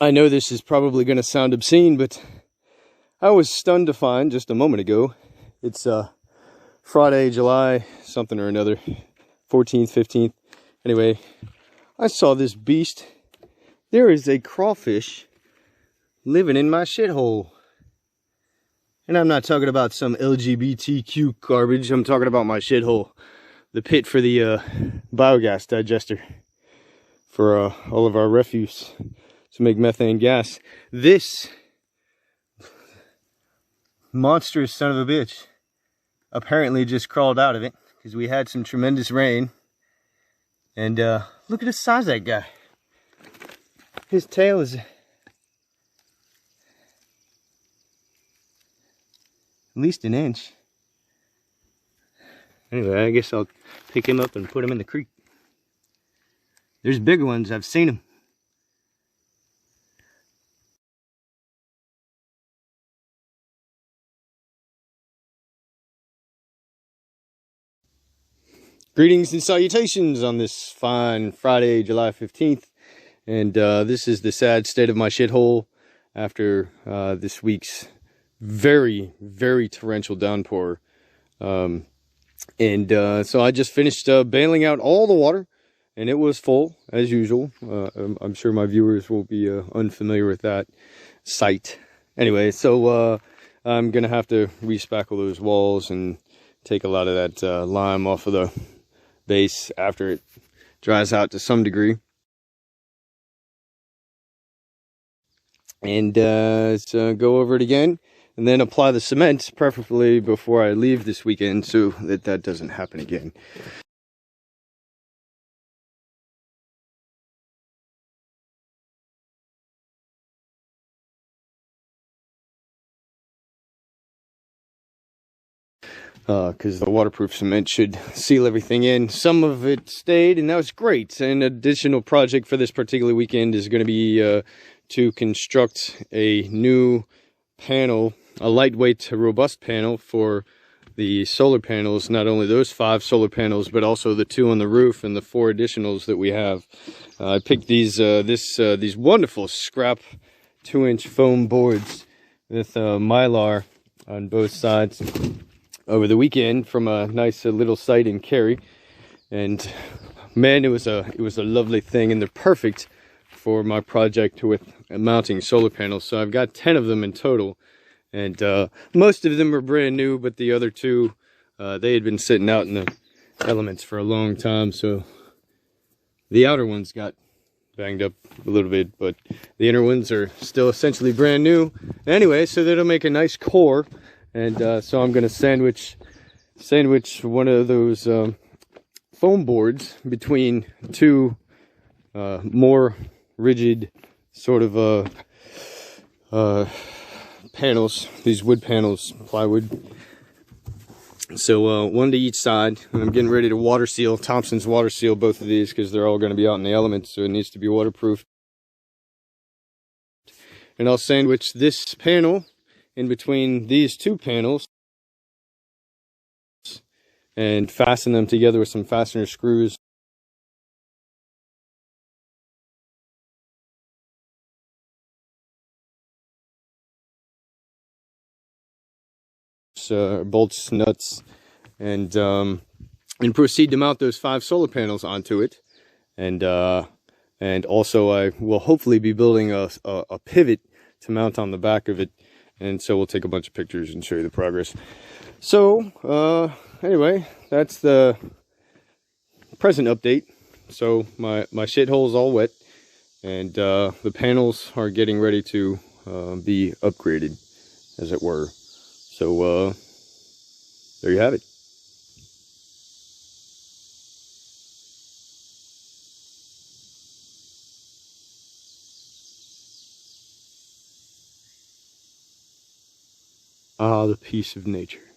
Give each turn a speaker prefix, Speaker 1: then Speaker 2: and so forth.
Speaker 1: I know this is probably going to sound obscene, but I was stunned to find just a moment ago. It's Friday, July something or another, 14th, 15th. Anyway, I saw this beast. There is a crawfish living in my shithole. And I'm not talking about some LGBTQ garbage. I'm talking about my shithole. The pit for the biogas digester for all of our refuse to make methane gas. This monstrous son of a bitch apparently just crawled out of it because we had some tremendous rain. And look at the size of that guy. His tail is at least an inch. Anyway, I guess I'll pick him up and put him in the creek. There's bigger ones, I've seen them. Greetings and salutations on this fine Friday, July 15th. And this is the sad state of my shithole after this week's very, very torrential downpour. So I just finished bailing out all the water, and it was full, as usual. I'm sure my viewers will be unfamiliar with that sight. Anyway, so I'm going to have to re-spackle those walls and take a lot of that lime off of the base after it dries out to some degree. And let's go over it again and then apply the cement, preferably before I leave this weekend, so that that doesn't happen again. Because the waterproof cement should seal everything in. Some of it stayed, and that was great. An additional project for this particular weekend is going to be to construct a new panel, a lightweight, robust panel for the solar panels. Not only those 5 solar panels, but also the 2 on the roof and the 4 additionals that we have. I picked these these wonderful sCRAP 2-inch foam boards with Mylar on both sides over the weekend from a nice little site in Cary, and man, it was a lovely thing, and they're perfect for my project with mounting solar panels. So I've got 10 of them in total, and most of them are brand new, but the other 2 they had been sitting out in the elements for a long time, so the outer ones got banged up a little bit, but the inner ones are still essentially brand new. Anyway, so that'll make a nice core. And so I'm going to sandwich one of those foam boards between 2 more rigid sort of panels, these wood panels, plywood. So 1 to each side. And I'm getting ready to water seal, Thompson's water seal both of these because they're all going to be out in the elements, so it needs to be waterproof. And I'll sandwich this panel in between these 2 panels and fasten them together with some fastener screws. Bolts, nuts, and proceed to mount those 5 solar panels onto it. And also I will hopefully be building a pivot to mount on the back of it. And so we'll take a bunch of pictures and show you the progress. So anyway, that's the present update. So my shithole is all wet, and the panels are getting ready to be upgraded, as it were. So there you have it. Ah, the peace of nature.